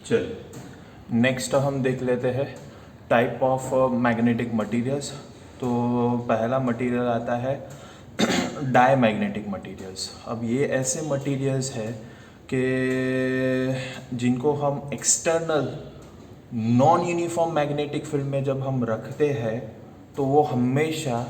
चलिए नेक्स्ट हम देख लेते हैं टाइप ऑफ मैग्नेटिक मटीरियल्स। तो पहला मटीरियल आता है डायमैग्नेटिक मटीरियल्स। अब ये ऐसे मटीरियल्स है कि जिनको हम external non uniform magnetic field में जब हम रखते हैं तो वो हमेशा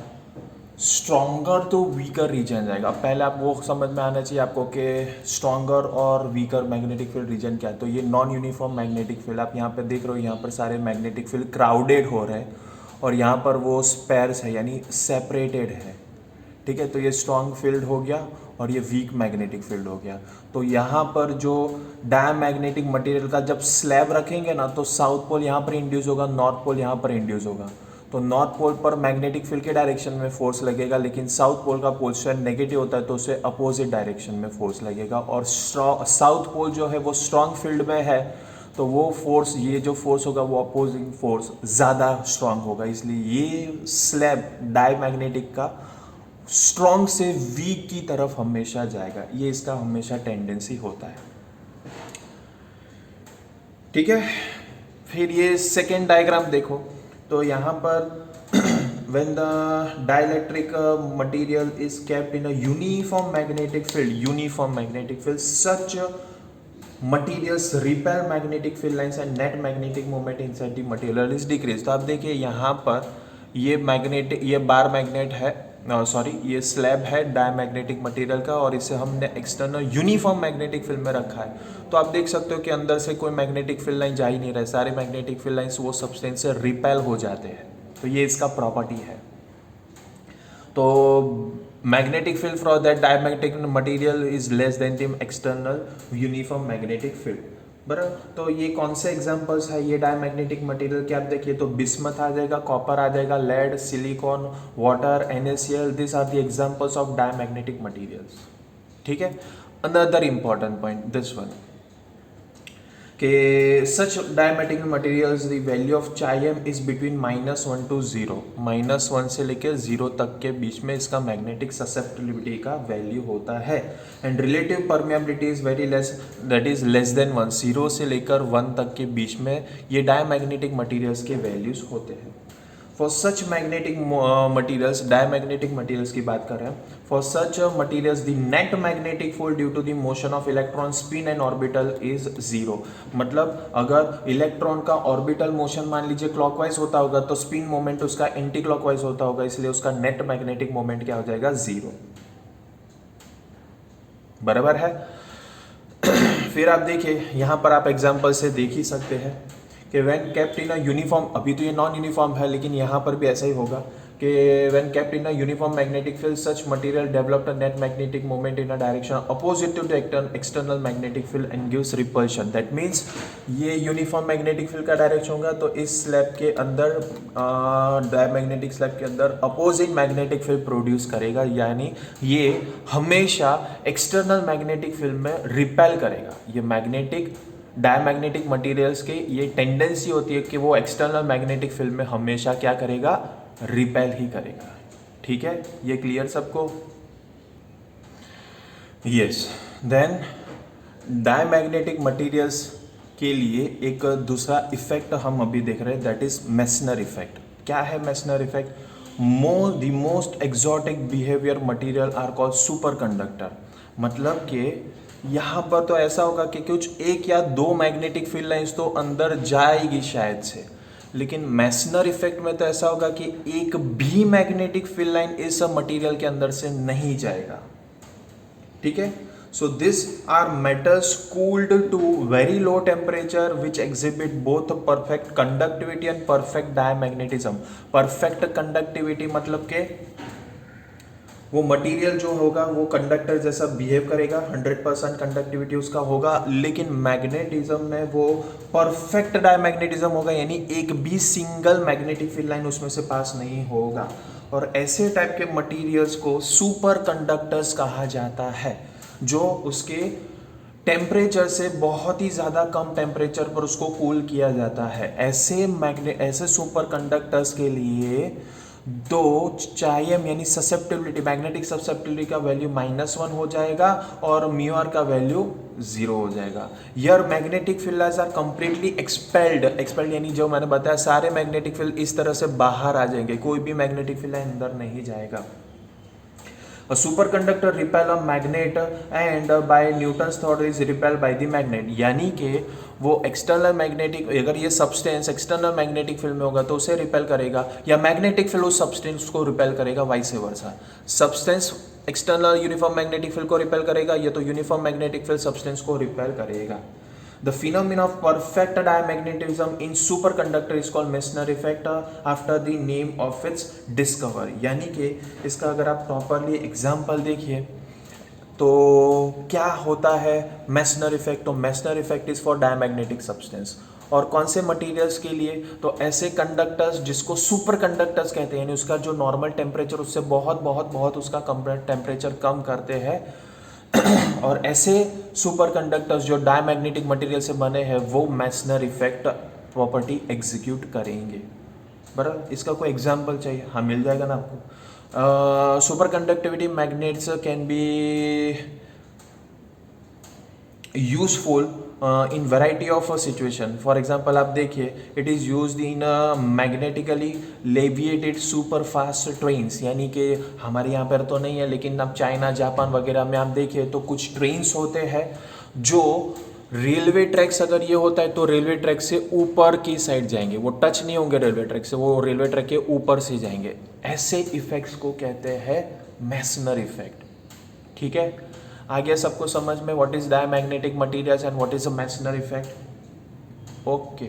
स्ट्रॉन्गर टू वीकर रीजन जाएगा। पहले आप वो समझ में आना चाहिए आपको कि स्ट्रॉन्गर और वीकर मैग्नेटिक फील्ड रीजन क्या है। तो ये नॉन यूनिफॉर्म मैग्नेटिक फील्ड आप यहाँ पे देख रहे हो, यहाँ पर सारे मैग्नेटिक फील्ड क्राउडेड हो रहे हैं और यहाँ पर वो स्पेयर्स है यानी सेपरेटेड है। ठीक है, तो ये स्ट्रॉन्ग फील्ड हो गया और ये वीक मैग्नेटिक फील्ड हो गया। तो यहाँ पर जो डायमैग्नेटिक मटेरियल का जब स्लैब रखेंगे ना तो साउथ पोल यहाँ पर इंड्यूस होगा, नॉर्थ पोल यहाँ पर इंड्यूस होगा। तो नॉर्थ पोल पर मैग्नेटिक फील्ड के डायरेक्शन में फोर्स लगेगा, लेकिन साउथ पोल का पोजीशन नेगेटिव होता है तो उसे अपोजिट डायरेक्शन में फोर्स लगेगा। और साउथ पोल जो है वो स्ट्रॉन्ग फील्ड में है तो वो फोर्स, ये जो फोर्स होगा वो अपोजिंग फोर्स ज़्यादा स्ट्रांग होगा। इसलिए ये स्लैब डायमैग्नेटिक का स्ट्रॉन्ग से वीक की तरफ हमेशा जाएगा, ये इसका हमेशा टेंडेंसी होता है। ठीक है, फिर ये सेकेंड डायग्राम देखो। तो यहाँ पर when the dielectric material is kept in a uniform magnetic field, such materials repel magnetic field lines and net magnetic moment inside the material is decreased। तो आप देखिए यहाँ पर ये बार मैग्नेट है, ये स्लैब है डायमैग्नेटिक मटेरियल का और इसे हमने एक्सटर्नल यूनिफॉर्म मैग्नेटिक फील्ड में रखा है। तो आप देख सकते हो कि अंदर से कोई मैग्नेटिक फील्ड लाइन जा ही नहीं रहे, सारे मैग्नेटिक फील्ड लाइन्स वो सब्सटेंस से रिपेल हो जाते हैं। तो ये इसका प्रॉपर्टी है। तो magnetic field for that diamagnetic material is less than the external uniform magnetic field. बराबर, तो ये कौन से एग्जांपल्स है ये डायमैग्नेटिक मटेरियल के? आप देखिए तो बिस्मथ आ जाएगा, कॉपर आ जाएगा, lead, silicon, water, NaCl, this are the examples of diamagnetic materials. ठीक है, another important point this one कि such diamagnetic materials the value of chi m is between -1 to 0, -1 से लेकर 0 तक के बीच में इसका मैग्नेटिक ससेप्टिबिलिटी का वैल्यू होता है। And relative permeability is very less, that is less than 1, 0 से लेकर 1 तक के बीच में ये डायमैग्नेटिक मटेरियल्स के वैल्यूज होते हैं। For such magnetic materials, diamagnetic materials की बात कर रहे हैं, for such materials the net magnetic field due to the motion of electron spin and orbital is 0। मतलब अगर इलेक्ट्रॉन का ऑर्बिटल मोशन मान लीजिए क्लॉकवाइज होता होगा तो स्पिन मोमेंट उसका एंटी क्लॉकवाइज होता होगा, इसलिए उसका नेट मैग्नेटिक मोमेंट क्या हो जाएगा? 0। बराबर है। फिर आप देखिए यहाँ पर आप एग्जाम्पल से देख ही सकते हैं कि when kept in a uniform, अभी तो ये नॉन यूनिफॉर्म है लेकिन यहाँ पर भी ऐसा ही होगा कि when kept in a uniform magnetic field such material developed a net magnetic moment in a direction opposite to the external magnetic field and gives repulsion. That means ये यूनिफॉर्म मैग्नेटिक फील्ड का direction होगा तो इस slab के अंदर, diamagnetic slab के अंदर opposite magnetic field produce करेगा, यानी ये हमेशा एक्सटर्नल मैग्नेटिक फील्ड में रिपेल करेगा। ये मैग्नेटिक डायमैग्नेटिक मटेरियल्स की ये टेंडेंसी होती है कि वो एक्सटर्नल मैग्नेटिक फील्ड में हमेशा क्या करेगा? रिपेल ही करेगा। ठीक है, ये क्लियर सबको? यस। देन डायमैग्नेटिक मटेरियल्स के लिए एक दूसरा इफेक्ट हम अभी देख रहे हैं, दैट इज मेसनर इफेक्ट। क्या है Meissner effect? The most exotic behaviour material are called super conductor. मतलब कि यहाँ पर तो ऐसा होगा कि कुछ एक या दो मैग्नेटिक फील्ड लाइंस तो अंदर जाएगी शायद से, लेकिन मेसनर इफेक्ट में तो ऐसा होगा कि एक भी मैग्नेटिक फील्ड लाइन इस मटेरियल के अंदर से नहीं जाएगा। ठीक है, so this are metals cooled to very low temperature which exhibit both perfect conductivity and perfect diamagnetism. Perfect conductivity मतलब के वो मटेरियल जो होगा वो कंडक्टर जैसा बिहेव करेगा, 100% कंडक्टिविटी उसका होगा, लेकिन मैग्नेटिज्म में वो परफेक्ट डायमैग्नेटिज्म होगा, यानी एक भी सिंगल मैग्नेटिक फील्ड लाइन उसमें से पास नहीं होगा। और ऐसे टाइप के मटेरियल्स को सुपर कंडक्टर्स कहा जाता है, जो उसके टेम्परेचर से बहुत ही ज़्यादा कम टेम्परेचर पर उसको कूल किया जाता है। ऐसे सुपर कंडक्टर्स के लिए दो चाइएम यानी ससेप्टिबिलिटी, मैग्नेटिक ससेप्टिबिलिटी का वैल्यू -1 हो जाएगा और म्यू आर का वैल्यू 0 हो जाएगा। यार magnetic field are completely expelled यानी जो मैंने बताया सारे मैग्नेटिक फील्ड इस तरह से बाहर आ जाएंगे, कोई भी मैग्नेटिक फील्ड अंदर नहीं जाएगा। A superconductor repel a magnet and by Newton's thought is repelled by the magnet, यानी कि वो एक्सटर्नल मैग्नेटिक, अगर ये सब्सटेंस एक्सटर्नल मैग्नेटिक फील्ड में होगा तो उसे रिपेल करेगा, या मैग्नेटिक फील्ड उस सब्सटेंस को रिपेल करेगा, vice versa. Substance external uniform magnetic field को रिपेल करेगा, या तो यूनिफॉर्म मैग्नेटिक फील्ड सब्सटेंस को रिपेल करेगा। The phenomenon of perfect diamagnetism in superconductor is called Meissner effect after the name of its discovery, यानी कि इसका अगर आप प्रॉपरली एग्जाम्पल देखिए तो क्या होता है मेसनर इफेक्ट। तो Meissner effect is for diamagnetic substance, और कौन से मटेरियल्स के लिए, तो ऐसे कंडक्टर्स जिसको सुपर कंडक्टर्स कहते हैं, यानी उसका जो नॉर्मल टेम्परेचर उससे बहुत बहुत बहुत उसका टेम्परेचर कम करते हैं और ऐसे सुपर कंडक्टर्स जो डायमैग्नेटिक मटेरियल से बने हैं वो मेसनर इफेक्ट प्रॉपर्टी एग्जीक्यूट करेंगे। बराबर, इसका कोई एग्जाम्पल चाहिए? हाँ मिल जाएगा ना आपको। Super conductivity magnets can be useful in variety of situation. For example आप देखिए, it is used in magnetically levitated super fast trains, यानी कि हमारे यहाँ पर तो नहीं है लेकिन आप चाइना जापान वगैरह में आप देखिए तो कुछ ट्रेन्स होते हैं जो रेलवे ट्रैक्स, अगर ये होता है तो रेलवे ट्रैक से ऊपर की साइड जाएंगे, वो टच नहीं होंगे रेलवे ट्रैक से, वो रेलवे ट्रैक के ऊपर से जाएंगे। ऐसे इफेक्ट्स को कहते हैं मेसनर इफेक्ट। ठीक है, आ गया सबको समझ में what is diamagnetic materials and what is a Meissner effect? Okay.